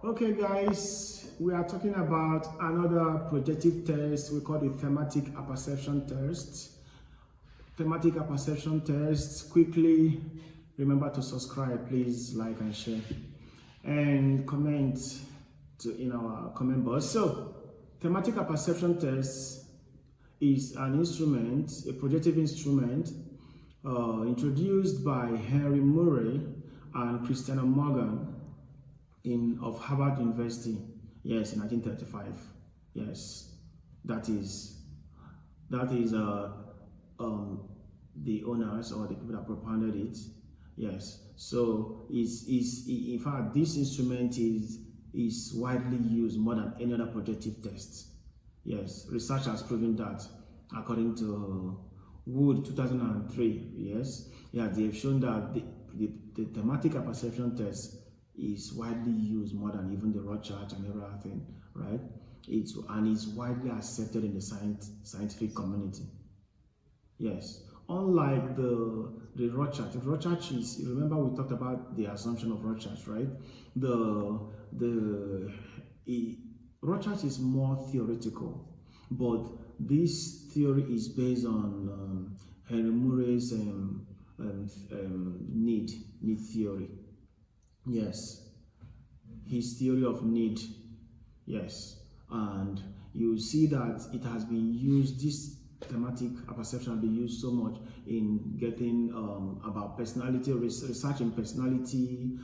Okay guys, we are talking about another projective test we call the thematic apperception test. Thematic apperception test. Quickly remember to subscribe, please like and share and comment in our comment box. So thematic apperception test is an instrument, a projective instrument introduced by Henry Murray and Christina Morgan of Harvard University, yes, in 1935. Yes, that is the owners or the people that propounded it. Yes, so in fact this instrument is widely used more than any other projective test. Yes, research has proven that according to Wood 2003. Yes, yeah, they have shown that the thematic apperception test is widely used more than even the raw chart and everything, right? It's widely accepted in the scientific community. Yes, unlike the raw chart. The raw chart is, remember we talked about the assumption of raw chart, right? Raw chart is more theoretical, but this theory is based on Henry Murray's need theory. Yes, his theory of need. Yes, and you see that it has been used, this thematic apperception has been used so much in getting about personality, research in personality,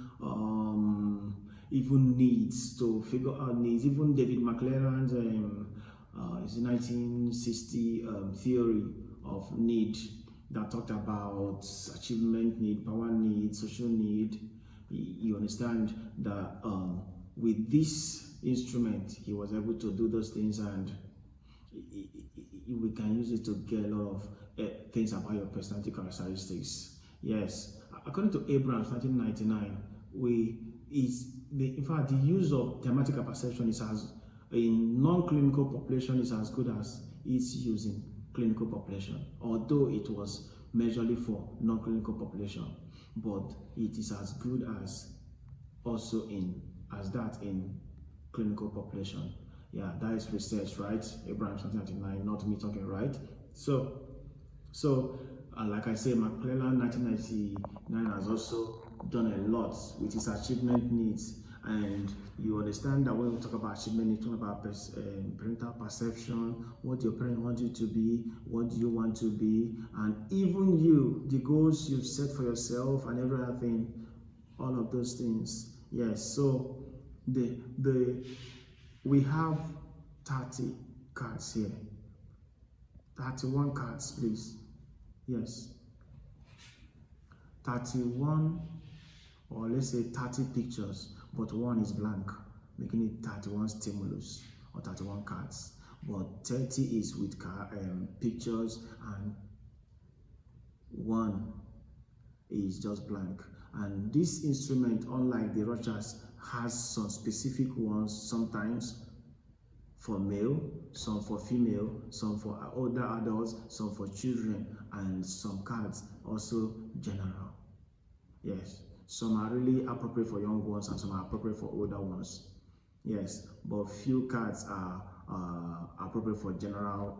even needs, to figure out needs. Even David McLaren's 1960 theory of need that talked about achievement need, power need, social need. You understand that with this instrument he was able to do those things, and we can use it to get a lot of things about your personality characteristics. Yes, according to Abrams 1999, in fact the use of thematic apperception is as in non-clinical population is as good as its use in clinical population, although it was majorly for non-clinical population, but it is as good as also as that in clinical population. Yeah, that is research, right? Abraham 1999, not me talking, right? So like I say, McClellan 1999 has also done a lot with his achievement needs. And you understand that when we talk about achievement, we talk about parental perception, what your parents want you to be, what you want to be, and even you, the goals you've set for yourself and everything, all of those things. Yes, so we have 30 cards here. 31 cards, please. Yes. 31, or let's say 30 pictures, but one is blank, making it 31 stimulus or 31 cards. But 30 is with pictures, and one is just blank. And this instrument, unlike the Rochas, has some specific ones, sometimes for male, some for female, some for older adults, some for children, and some cards also general. Yes, some are really appropriate for young ones and some are appropriate for older ones. Yes, but few cards are appropriate for general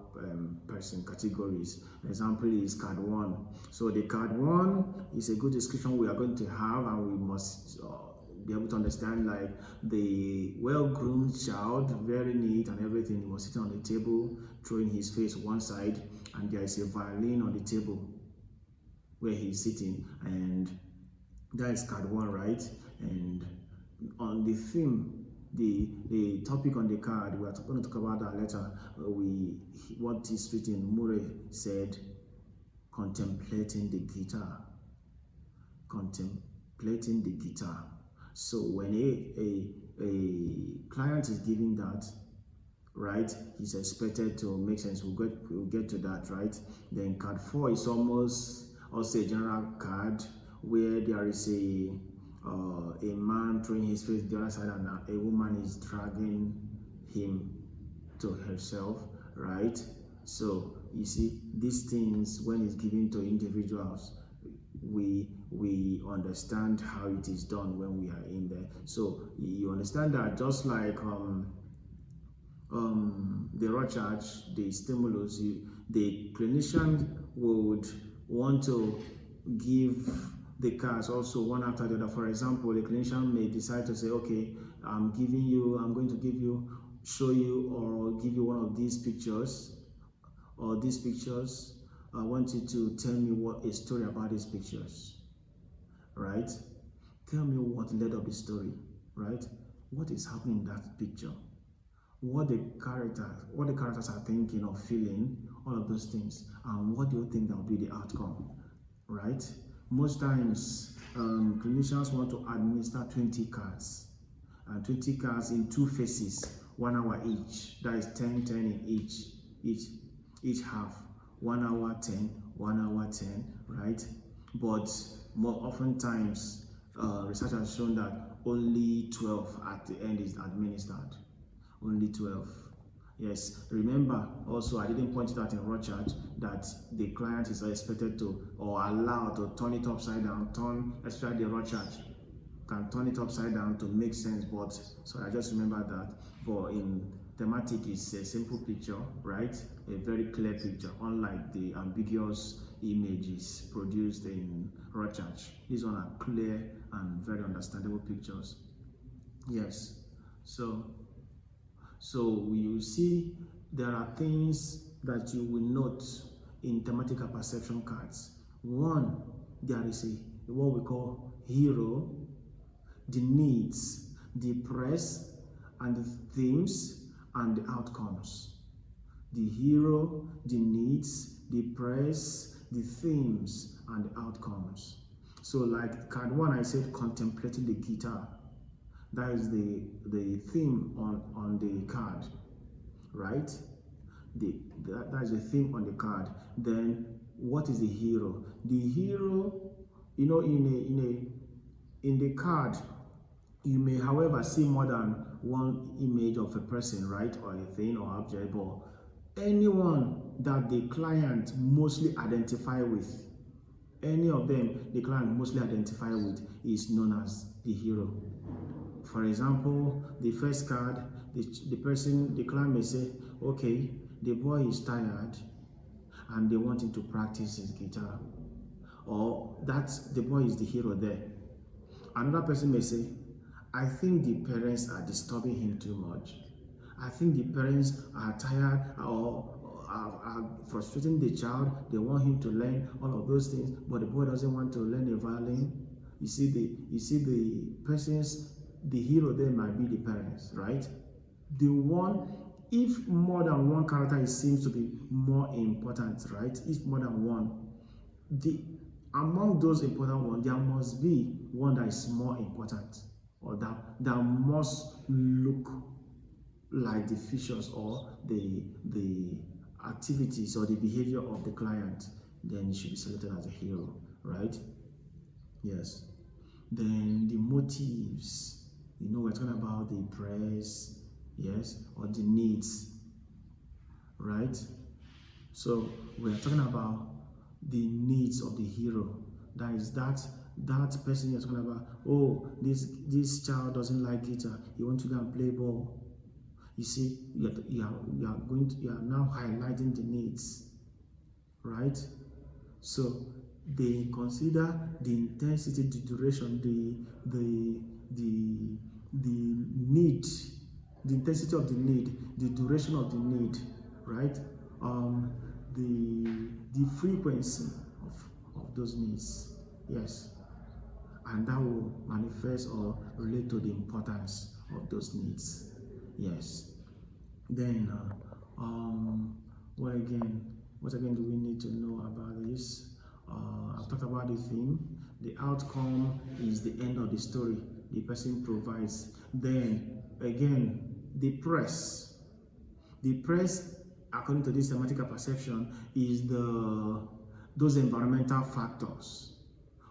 person categories. Example is card 1. So the card 1 is a good description we are going to have, and we must be able to understand, like the well-groomed child, very neat and everything. He was sitting on the table, throwing his face one side, and there is a violin on the table where he's sitting, and that is card 1, right? And on the theme, the topic on the card, we are going to talk about that later. What is written, Murray said, contemplating the guitar. Contemplating the guitar. So when a client is giving that, right, he's expected to make sense. We'll get to that, right? Then card 4 is almost also a general card where there is a man throwing his face the other side, and a woman is dragging him to herself, right? So you see, these things, when it's given to individuals, we we understand how it is done when we are in there. So you understand that just like the recharge, the stimulus, the clinician would want to give the cards also one after the other. For example, the clinician may decide to say, okay, I'm going to give you, show you, or give you one of these pictures, or these pictures. I want you to tell me what a story about these pictures, right? Tell me what led up the story, right? What is happening in that picture? What the characters are thinking or feeling, all of those things, and what do you think that will be the outcome, right? Most times, clinicians want to administer 20 cards, and 20 cards in 2 phases, 1 hour each. That is 10 in each half. 1 hour 10, 1 hour 10, right? But more oftentimes, research has shown that only 12 at the end is administered. Only 12. Yes, remember also, I didn't point it out in Rochard that the client is expected to or allowed to turn it upside down, especially the Rochard can turn it upside down to make sense. But so I just remember that. But in thematic, it's a simple picture, right? A very clear picture, unlike the ambiguous images produced in Rochard. These one are clear and very understandable pictures. Yes, so you see there are things that you will note in thematic apperception cards. One, there is what we call hero, the needs, the press, and the themes and the outcomes. The hero, the needs, the press, the themes, and the outcomes. So like card 1, I said contemplating the guitar. That is the theme on the card, right? That is the theme on the card. Then what is the hero? The hero, you know, in the card, you may, however, see more than one image of a person, right, or a thing or object, but anyone that the client mostly identify with, any of them the client mostly identify with is known as the hero. For example, the first card, the client may say, okay, the boy is tired and they want him to practice his guitar, or the boy is the hero there. Another person may say, I think the parents are disturbing him too much. I think the parents are tired or are frustrating the child. They want him to learn all of those things, but the boy doesn't want to learn the violin. You see the hero there might be the parents, right? If more than one character seems to be more important, right? If more than one, among those important ones, there must be one that is more important, or that must look like the features or the activities or the behavior of the client. Then it should be selected as a hero, right? Yes. Then the motives. You know, we're talking about the press, yes, or the needs, right? So we're talking about the needs of the hero. That is that person you're talking about. Oh, this child doesn't like guitar. He wants to go and play ball. You see, you are now highlighting the needs, right? So they consider the intensity, the duration, the need, the intensity of the need, the duration of the need, right? The frequency of those needs, yes, and that will manifest or relate to the importance of those needs, yes. Then what again do we need to know about this? I've talked about the theme. The outcome is the end of the story the person provides. Then again, the press, according to this thematic apperception, is those environmental factors.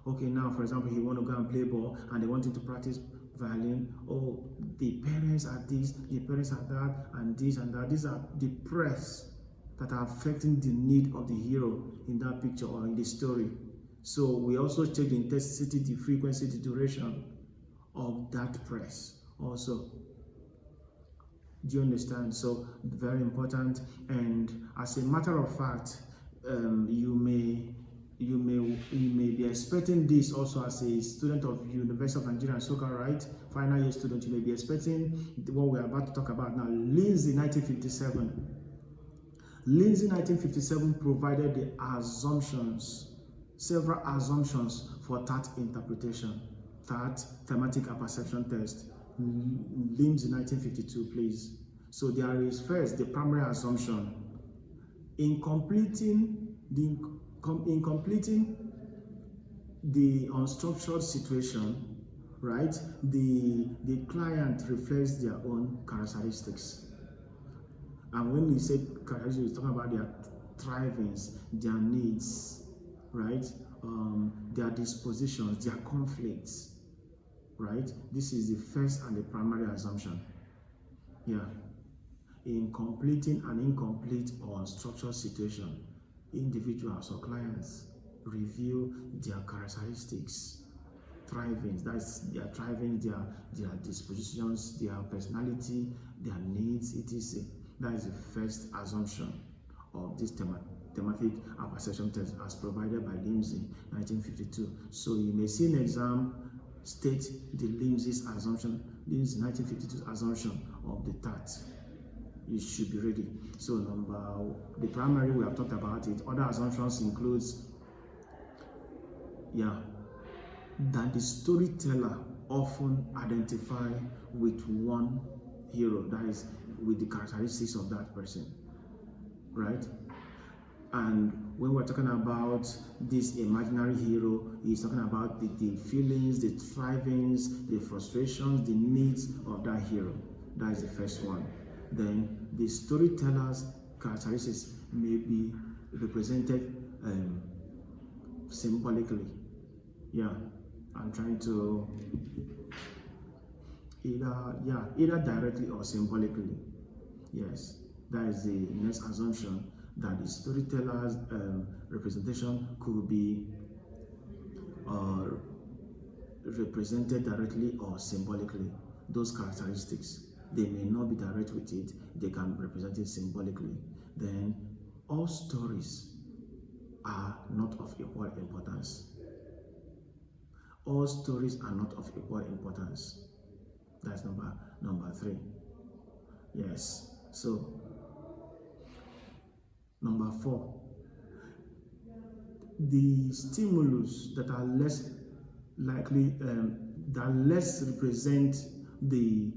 Okay, now for example, he want to go and play ball and they want him to practice violin. Oh, the parents are this, the parents are that, and this and that. These are the press that are affecting the need of the hero in that picture or in the story. So we also check the intensity, the frequency, the duration of that press also. Do you understand? So very important. And as a matter of fact, you may be expecting this also as a student of University of Nigeria and Soka, right? Final year student, you may be expecting what we're about to talk about now. Lindsey 1957. Lindsey 1957 provided the assumptions, several assumptions for that interpretation, that thematic apperception test. Lindsey 1952, please. So there is first the primary assumption. In completing the unstructured situation, right, the client reflects their own characteristics. And when we say characteristics, we're talking about their thrivings, their needs, right, their dispositions, their conflicts, right? This is the first and the primary assumption. Yeah. In completing an incomplete or unstructured situation, individuals or clients review their characteristics, thrivings, that's their thrivings, their dispositions, their personality, their needs, etc. That is the first assumption of this thematic apperception test as provided by Lindsey 1952. So you may see an exam state the Lindsey's assumption, Lindsey 1952 assumption of the TAT. You should be ready. So the primary, we have talked about it. Other assumptions includes, that the storyteller often identify with one hero, that is with the characteristics of that person, right? And when we're talking about this imaginary hero, he's talking about the feelings, the thrivings, the frustrations, the needs of that hero. That is the first one. Then the storyteller's characteristics may be represented symbolically. Yeah, I'm trying to either directly or symbolically. Yes, that is the next assumption, that the storyteller's representation could be represented directly or symbolically. Those characteristics, they may not be direct with it, they can represent it symbolically. Then all stories are not of equal importance. All stories are not of equal importance. That's number 3. Yes. So number 4, the stimulus that are less likely, that less represent the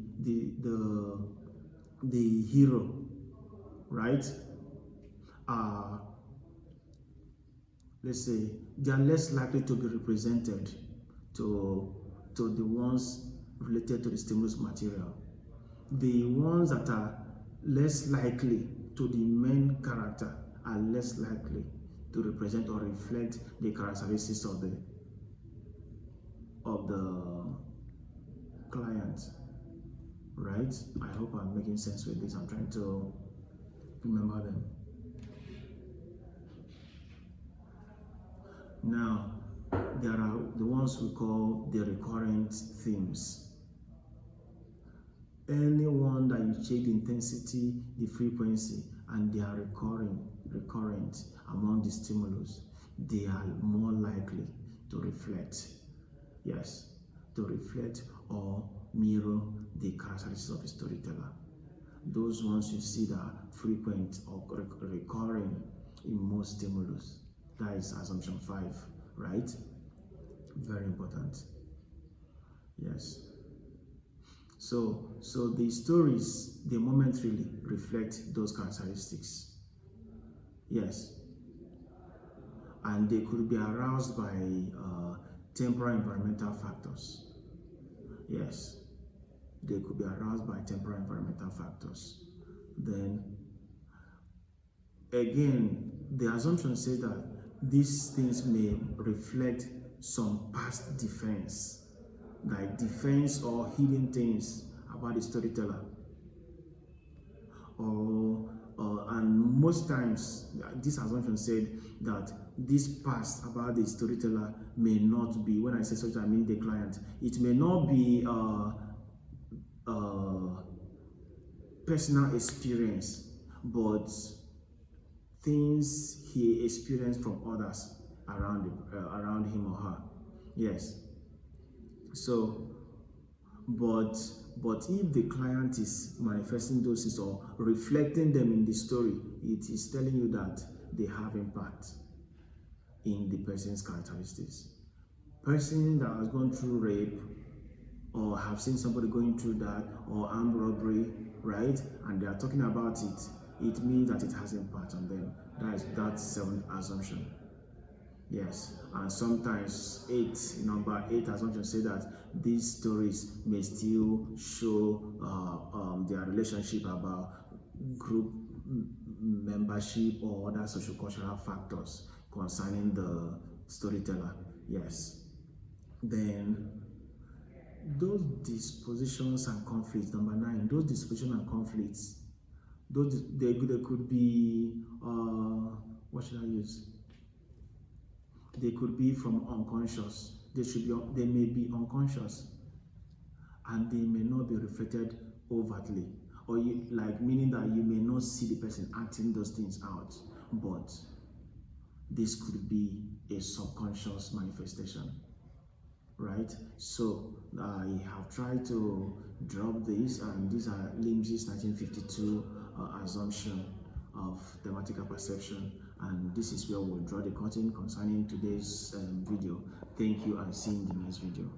hero, right? Let's say they are less likely to be represented to the ones related to the stimulus material. The ones that are less likely to the main character are less likely to represent or reflect the characteristics of the client, right? I hope I'm making sense with this. I'm trying to remember them. Now, there are the ones we call the recurrent themes. Anyone that you check the intensity, the frequency, and they are recurrent among the stimulus, they are more likely to reflect, to reflect or mirror the characteristics of the storyteller. Those ones you see that are frequent or recurring in most stimulus. That is assumption 5, right? Very important. Yes. So the stories, they momentarily reflect those characteristics. Yes. And they could be aroused by temporal environmental factors. Yes. They could be aroused by temporal environmental factors. Then, again, the assumption says that these things may reflect some past defense, like defense or hidden things about the storyteller. And most times, this assumption said that this past about the storyteller may not be, when I say storyteller, I mean the client, it may not be personal experience, but things he experienced from others around him or her. Yes. So, but if the client is manifesting those things or reflecting them in the story, it is telling you that they have impact in the person's characteristics. Person that has gone through rape, or have seen somebody going through that, or armed robbery, right, and they are talking about it, it means that it has impact on them. That's seventh assumption. Yes, and sometimes number eight assumption say that these stories may still show their relationship about group membership or other social cultural factors concerning the storyteller. Yes. Then those dispositions and conflicts, number 9, those dispositions and conflicts, they could be what should I use? They could be from unconscious. They may be unconscious, and they may not be reflected overtly, or meaning that you may not see the person acting those things out, but this could be a subconscious manifestation, right? So I have tried to drop this, and these are Lindsey's 1952 assumption of thematic apperception, and this is where we'll draw the curtain concerning today's video. Thank you, and see you in the next video.